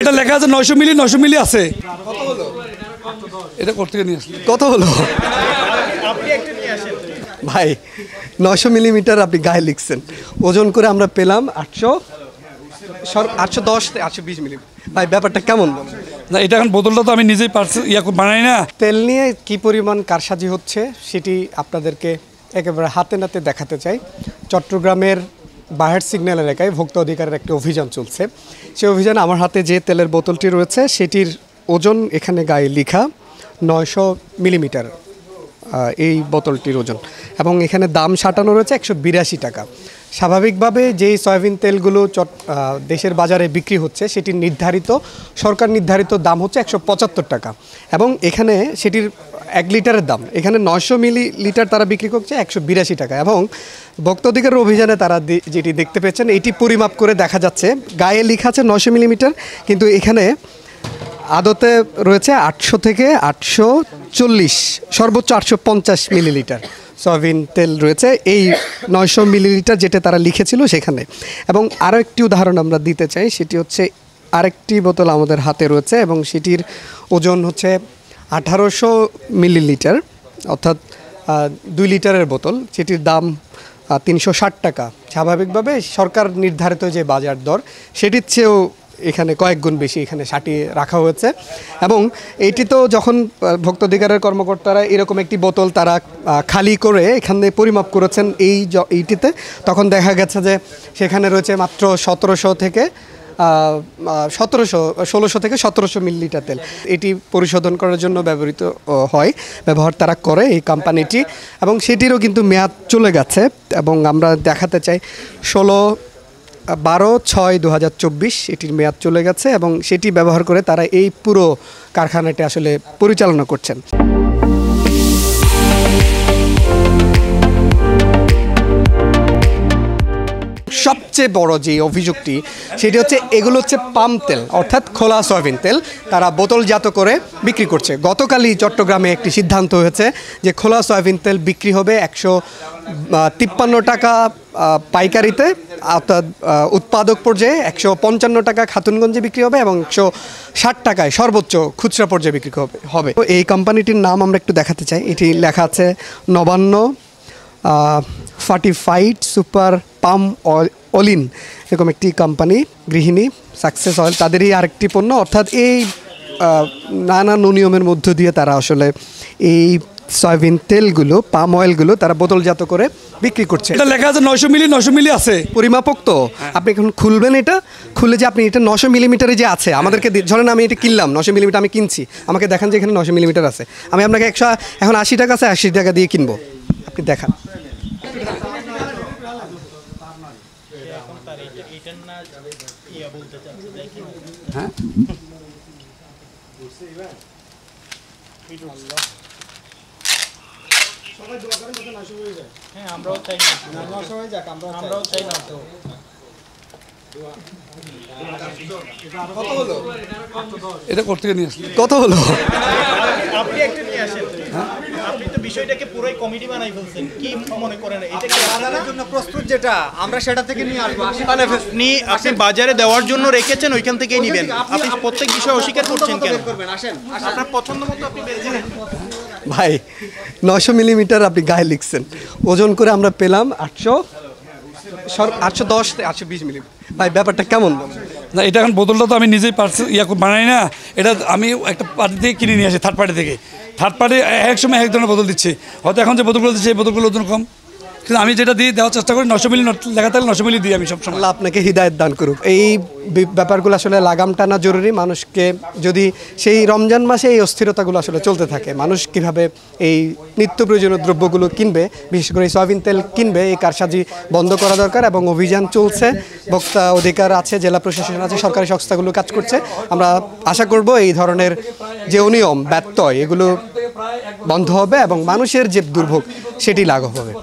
এটা লেখা আছে 900 মিলি আছে। কত হলো এটা করতে নিয়ে আসলে কত হলো ভাই? 900 মিলিমিটার আপনি গায়ে লিখছেন, ওজন করে আমরা পেলাম 810 820 মিলিমিটার। ভাই ব্যাপারটা কেমন? না, এটা এখন বোতলটা তো আমি নিজেই বানাই না। তেল নিয়ে কি পরিমাণ কারসাজি হচ্ছে সেটি আপনাদেরকে একেবারে হাতে নাতে দেখাতে চাই। চট্টগ্রামের বাহার সিগন্যাল এলাকায় ভোক্তা অধিকারের একটি অভিযান চলছে। সেই অভিযানে আমার হাতে যে তেলের বোতলটি রয়েছে সেটির ওজন এখানে গায়ে লেখা 900 মিলিমিটার এই বোতলটির ওজন, এবং এখানে দাম সাটানো রয়েছে 182 টাকা। স্বাভাবিকভাবে যেই সয়াবিন তেলগুলো দেশের বাজারে বিক্রি হচ্ছে সেটির সরকার নির্ধারিত দাম হচ্ছে 175 টাকা, এবং এখানে সেটির 1 লিটারের দাম এখানে 900 মিলিলিটার তারা বিক্রি করছে 182 টাকা। এবং ভোক্তা অধিকারের অভিযানে তারা যেটি দেখতে পেয়েছেন এটি পরিমাপ করে দেখা যাচ্ছে গায়ে লেখা আছে 900 মিলিমিটার, কিন্তু এখানে আদতে রয়েছে 800 থেকে 840, সর্বোচ্চ 850 মিলিলিটার সয়াবিন তেল রয়েছে এই 900 মিলিলিটার যেটা তারা লিখেছিল সেখানে। এবং আরও একটি উদাহরণ আমরা দিতে চাই, সেটি হচ্ছে আরেকটি বোতল আমাদের হাতে রয়েছে এবং সেটির ওজন হচ্ছে 1800 মিলিলিটার, অর্থাৎ 2 লিটারের বোতল, সেটির দাম 360 টাকা। স্বাভাবিকভাবে সরকার নির্ধারিত যে বাজার দর সেটির চেয়েও এখানে কয়েক গুণ বেশি এখানে সাটিয়ে রাখা হয়েছে। এবং এইটি তো যখন ভোক্তা অধিকারের কর্মকর্তারা এরকম একটি বোতল তারা খালি করে এখানে পরিমাপ করেছেন এইটিতে, তখন দেখা গেছে যে সেখানে রয়েছে মাত্র 1600 থেকে 1700 মিলিলিটার তেল। এটি পরিশোধন করার জন্য ব্যবহার তারা করে এই কোম্পানিটি, এবং সেটিরও কিন্তু মেয়াদ চলে গেছে। এবং আমরা দেখাতে চাই 12/6/2024 এটির মেয়াদ চলে গেছে, এবং সেটি ব্যবহার করে তারা এই পুরো কারখানাটি আসলে পরিচালনা করছেন। সবচেয়ে বড় যে অভিযোগটি সেটি হচ্ছে এগুলো হচ্ছে পাম তেল, অর্থাৎ খোলা সয়াবিন তেল তারা বোতলজাত করে বিক্রি করছে। গতকালই চট্টগ্রামে একটি সিদ্ধান্ত হয়েছে যে খোলা সয়াবিন তেল বিক্রি হবে 153 টাকা পাইকারিতে, অর্থাৎ উৎপাদক পর্যায়ে 155 টাকা খাতুনগঞ্জে বিক্রি হবে এবং 160 টাকায় সর্বোচ্চ খুচরা পর্যায়ে বিক্রি হবে। তো এই কোম্পানিটির নাম আমরা একটু দেখাতে চাই। এটি লেখা আছে নবান্ন ফার্টিফাইড সুপার পাম অলিন, এরকম একটি কোম্পানি, গৃহিণী সাকসেস অয়েল তাদেরই আরেকটি পণ্য। অর্থাৎ এই নানান নিয়মের মধ্য দিয়ে তারা আসলে এই সয়াবিন তেলগুলো, পাম অয়েলগুলো তারা বোতলজাত করে বিক্রি করছে। এটা লেখা আছে 900 মিলি আছে। পরিমাপক তো আপনি এখন খুলবেন, এটা খুলে যে আপনি এটা 900 মিলিমিটারে যে আছে আমাদেরকে ধরেন আমি এটা কিনলাম 900 মিলিমিটার, আমি কিনছি, আমাকে দেখান যে এখানে 900 মিলিমিটার আছে, আমি আপনাকে এখন 80 টাকা আছে, 80 টাকা দিয়ে কিনবো, আপনি দেখান। হ্যাঁ আমরাও চাই না। এটা করতে নিয়ে আসলে কত হলো? আপনি একটা নিয়ে আসেন, আপনি তো বিষয়টাকে পুরোই কমিটি বানাই ফেলছেন, কি মনে করেন এটা কি বাজারের জন্য প্রস্তুত? যেটা আমরা সেটা থেকে নিয়ে আসবো। আপনি বাজারে দেওয়ার জন্য রেখেছেন, ওইখান থেকেই নেবেন। আপনি প্রত্যেক বিষয় অস্বীকার করছেন কেন? আপনার পছন্দ মতো আপনি বেছে নেন। ভাই 900 মিলিমিটার আপনি গায়ে লিখছেন, ওজন করে আমরা পেলাম 810 820 মিলিমিটার। ভাই ব্যাপারটা কেমন? না, এটা এখন বোতলটা তো আমি নিজেই বানাই না। এটা আমি একটা পার্টি থেকে কিনে নিয়ে আসি, থার্ড পার্টি এক সময় এক ধরনের বোতল দিচ্ছে। হয়তো এখন যে বোতলগুলো দিচ্ছে এই বোতলগুলো ওজন কম, কিন্তু আমি যেটা দিই দেওয়ার চেষ্টা করি 900 মিলি লেখা থাকলে 900 মিলি দিই আমি সবসময়। আল্লাহ আপনাকে হিদায়ত দান করুক। এই ব্যাপারগুলো আসলে লাগাম টানা জরুরি। মানুষকে যদি সেই রমজান মাসে এই অস্থিরতাগুলো আসলে চলতে থাকে, মানুষ কীভাবে এই নিত্য প্রয়োজনীয় দ্রব্যগুলো কিনবে, বিশেষ করে এই সয়াবিন তেল কিনবে, এই কারসাজি বন্ধ করা দরকার। এবং অভিযান চলছে, ভোক্তা অধিকার আছে, জেলা প্রশাসন আছে, সরকারি সংস্থাগুলো কাজ করছে। আমরা আশা করব এই ধরনের যে অনিয়ম ব্যত্যয় এগুলো বন্ধ হবে এবং মানুষের যে দুর্ভোগ সেটি লাঘব হবে।